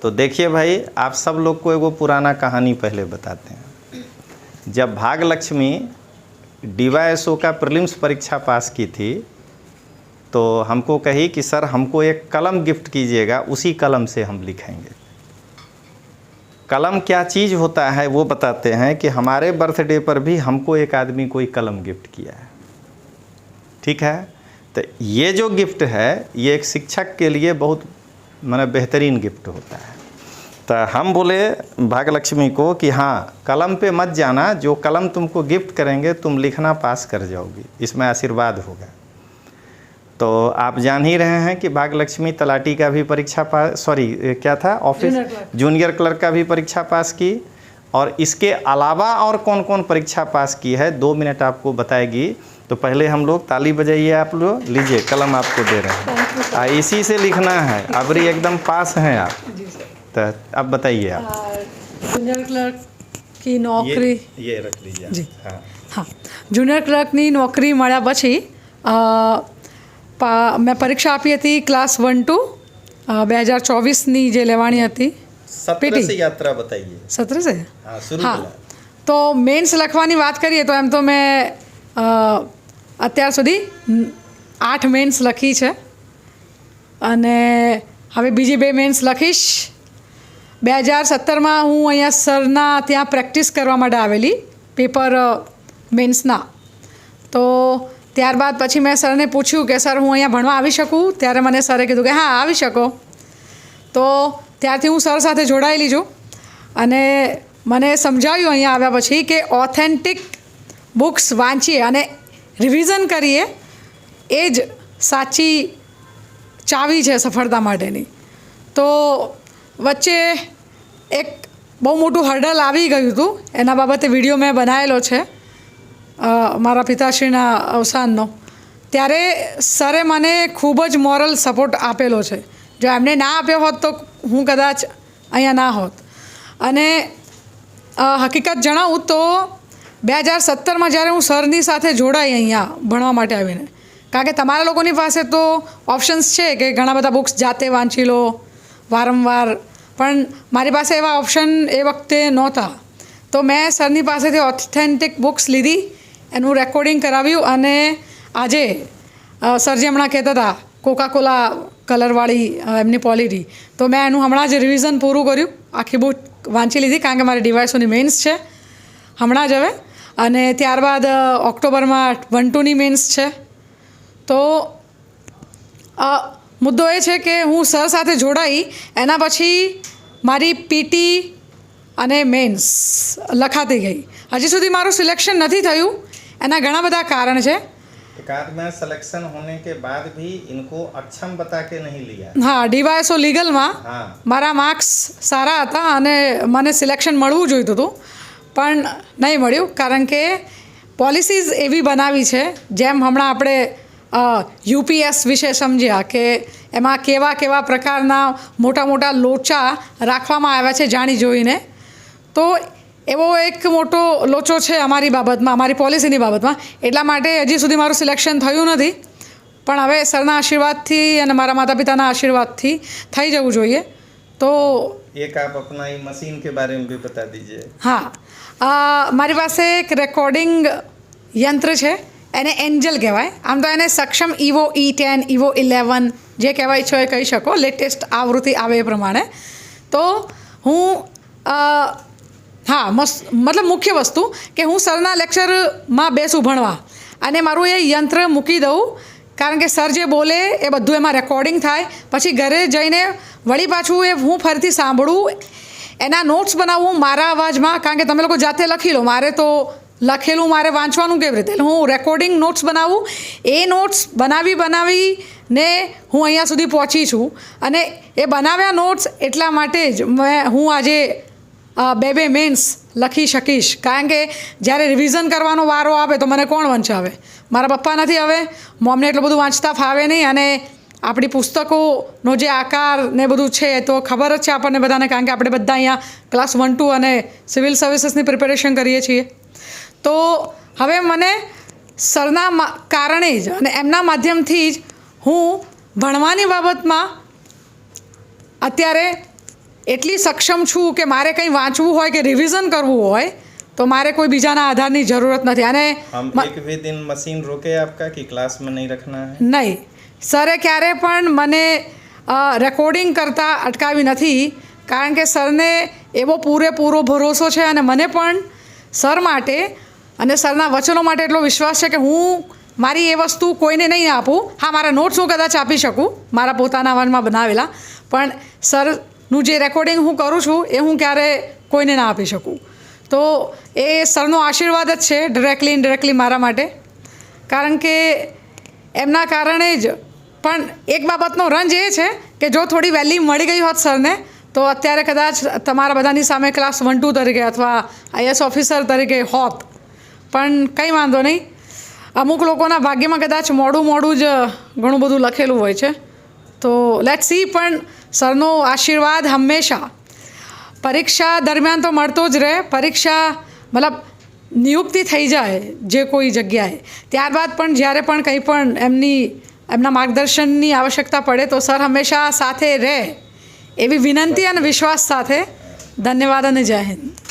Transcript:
तो देखिए भाई, आप सब लोग को एगो पुराना कहानी पहले बताते हैं। जब भाग्यलक्ष्मी DYSO का प्रीलिम्स परीक्षा पास की थी तो हमको कही कि सर हमको एक कलम गिफ्ट कीजिएगा, उसी कलम से हम लिखेंगे। कलम क्या चीज़ होता है वो बताते हैं कि हमारे बर्थडे पर भी हमको एक आदमी कोई कलम गिफ्ट किया है, ठीक है। तो ये जो गिफ्ट है ये एक शिक्षक के लिए बहुत माने बेहतरीन गिफ्ट होता है। तो हम बोले भाग्यलक्ष्मी को कि हाँ, कलम पे मत जाना, जो कलम तुमको गिफ्ट करेंगे तुम लिखना पास कर जाओगी, इसमें आशीर्वाद होगा। तो आप जान ही रहे हैं कि भाग्यलक्ष्मी तलाटी का भी परीक्षा पास, क्या था, ऑफिस जूनियर क्लर्क का भी परीक्षा पास की, और इसके अलावा और कौन कौन परीक्षा पास की है 2 मिनट आपको बताएगी। तो पहले हम लोग ताली बजाइए, आप लोग लीजिए, कलम आपको दे रहे हैं, इसी से लिखना है। अबरी एकदम पास हैं आप। तो अब बताइए आप। जूनियर क्लर्क की नौकरी ये रख लीजिए जी। हाँ हाँ, जूनियर क्लर्कની નોકરી મળ્યા પછી મેં પરીક્ષા આપી હતી ક્લાસ 1-2 2024ની જે લેવાની હતી 17 से यात्रा बताइए। 17 से हाँ, शुरू हाँ, करा। तो मेंस લખવાની વાત કરીએ તો એમ તો મેં અત્યાર સુધી 8 મેન્સ લખી છે અને હવે બીજી 2 મેન્સ લખીશ। 2017માં હું અહીંયા સરના ત્યાં પ્રેક્ટિસ કરવા માટે આવેલી પેપર મેન્સના। તો ત્યારબાદ પછી મેં સરને પૂછ્યું કે સર હું અહીંયા ભણવા આવી શકું? ત્યારે મને સરે કીધું કે હા આવી શકો। તો ત્યારથી હું સર સાથે જોડાયેલી છું અને મને સમજાવ્યું અહીંયા આવ્યા પછી કે ઓથેન્ટિક બુક્સ વાંચીએ અને રિવિઝન કરીએ એ જ સાચી ચાવી છે સફળતા માટેની। તો વચ્ચે એક બહુ મોટું હર્ડલ આવી ગયું હતું, એના બાબતે વિડીયો મેં બનાવેલો છે મારા પિતાશ્રીના અવસાનનો। ત્યારે સરે મને ખૂબ જ મોરલ સપોર્ટ આપેલો છે। જો એમને ના આપ્યો હોત તો હું કદાચ અહીંયા ના હોત। અને હકીકત જણાવું તો 2017માં જ્યારે હું સરની સાથે જોડાઈ અહીંયા ભણવા માટે આવીને, કારણ કે તમારા લોકોની પાસે તો ઓપ્શન્સ છે કે ઘણા બધા બુક્સ જાતે વાંચી લો વારંવાર, પણ મારી પાસે એવા ઓપ્શન એ વખતે નહોતા। તો મેં સરની પાસેથી ઓથેન્ટિક બુક્સ લીધી, એનું રેકોર્ડિંગ કરાવ્યું અને આજે સર જે હમણાં કહેતા હતા કોકાકોલા કલરવાળી એમની પોલિટી, તો મેં એનું હમણાં જ રિવિઝન પૂરું કર્યું, આખી બુક વાંચી લીધી, કારણ કે મારી DYSOની મેન્સ છે હમણાં જ હવે, અને ત્યારબાદ ઓક્ટોબરમાં 1-2ની મેન્સ છે। તો મુદ્દો એ છે કે હું સર સાથે જોડાઈ એના પછી મારી PT અને મેન્સ લખાતી ગઈ। હજી સુધી મારું સિલેક્શન નથી થયું, એના ઘણા બધા કારણ છે। एकाध में सिलेक्शन होने के बाद भी इनको अक्षम बता के नहीं लिया। हाँ, DYSO લીગલમાં हाँ। મારા માર્ક્સ સારા હતા અને મને સિલેક્શન મળવું જોઈતું હતું, પણ નહીં મળ્યું, કારણ કે પોલિસીઝ એવી બનાવી છે, જેમ હમણાં આપણે UPS વિશે સમજ્યા કે એમાં કેવા કેવા પ્રકારના મોટા મોટા લોચા રાખવામાં આવ્યા છે જાણી જોઈને। તો એવો એક મોટો લોચો છે અમારી બાબતમાં, અમારી પોલિસીની બાબતમાં, એટલા માટે હજી સુધી મારું સિલેક્શન થયું નથી, પણ હવે સરના આશીર્વાદથી અને મારા માતા પિતાના આશીર્વાદથી થઈ જવું જોઈએ। તો एक आप अपना ये मशीन के बारे में भी बता दीजिए। हाँ, મારી પાસે એક રેકોર્ડિંગ યંત્ર છે, એને એન્જલ કહેવાય। આમ તો એને સક્ષમ EVO E10 EVO 11 જે કહેવાય છો એ કહી શકો, લેટેસ્ટ આવૃત્તિ આવે એ પ્રમાણે। તો હું હા, મતલબ મુખ્ય વસ્તુ કે હું સરના લેક્ચરમાં બેસું ભણવા અને મારું એ યંત્ર મૂકી દઉં, કારણ કે સર જે બોલે એ બધું એમાં રેકોર્ડિંગ થાય, પછી ઘરે જઈને વળી પાછું એ હું ફરીથી સાંભળું, એના નોટ્સ બનાવવું મારા અવાજમાં, કારણ કે તમે લોકો જાતે લખી લો, મારે તો લખેલું મારે વાંચવાનું કેવી રીતે, હું રેકોર્ડિંગ નોટ્સ બનાવું, એ નોટ્સ બનાવીને હું અહીંયા સુધી પહોંચી છું। અને એ બનાવ્યા નોટ્સ એટલા માટે જ હું આજે 2 મેન્સ લખી શકીશ, કારણ કે જ્યારે રિવિઝન કરવાનો વારો આવે તો મને કોણ વંચાવે? મારા પપ્પા નથી હવે, મોમને એટલું બધું વાંચતા ફાવે નહીં, અને આપણી પુસ્તકોનો જે આકાર ને બધું છે તો ખબર જ છે આપણને બધાને, કારણ કે આપણે બધા અહીંયા ક્લાસ 1-2 અને સિવિલ સર્વિસીસની પ્રિપેરેશન કરીએ છીએ। તો હવે મને સરના કારણે જ અને એમના માધ્યમથી જ હું ભણવાની બાબતમાં અત્યારે એટલી સક્ષમ છું કે મારે કંઈ વાંચવું હોય કે રિવિઝન કરવું હોય તો મારે કોઈ બીજાના આધારની જરૂરત નથી. અને हम एक भी दिन मशीन रोके आपका कि क्लास में नहीं रखना है? નહીં, સરે ક્યારે પણ મને રેકોર્ડિંગ કરતાં અટકાવી નથી, કારણ કે સરને એવો પૂરેપૂરો ભરોસો છે અને મને પણ સર માટે અને સરના વચનો માટે એટલો વિશ્વાસ છે કે હું મારી એ વસ્તુ કોઈને નહીં આપું. હા, મારા નોટ્સ હું કદાચ આપી શકું મારા પોતાના અવાજમાં બનાવેલા, પણ સરનું જે રેકોર્ડિંગ હું કરું છું એ હું ક્યારે કોઈને ના આપી શકું. તો એ સરનો આશીર્વાદ જ છે ડિરેક્ટલી ઇનડિરેક્ટલી મારા માટે, કારણ કે એમના કારણે જ. પણ એક બાબતનો રંજ એ છે કે જો થોડી વહેલી મળી ગઈ હોત સરને તો અત્યારે કદાચ તમારા બધાની સામે ક્લાસ 1-2 તરીકે અથવા આઈએસ ઓફિસર તરીકે હોત. પણ કંઈ વાંધો નહીં, અમુક લોકોના ભાગ્યમાં કદાચ મોડું જ ઘણું બધું લખેલું હોય છે. તો લેટ્સ સી. પણ સરનો આશીર્વાદ હંમેશા પરીક્ષા દરમિયાન તો મળતો જ રહે. પરીક્ષા મતલબ નિયુક્તિ થઈ જાય જે કોઈ જગ્યાએ, ત્યારબાદ પણ જ્યારે પણ કંઈ પણ એમના માર્ગદર્શનની આવશ્યકતા પડે તો સર હંમેશા સાથે રહે એવી વિનંતી અને વિશ્વાસ સાથે. ધન્યવાદ અને જય હિન્દ.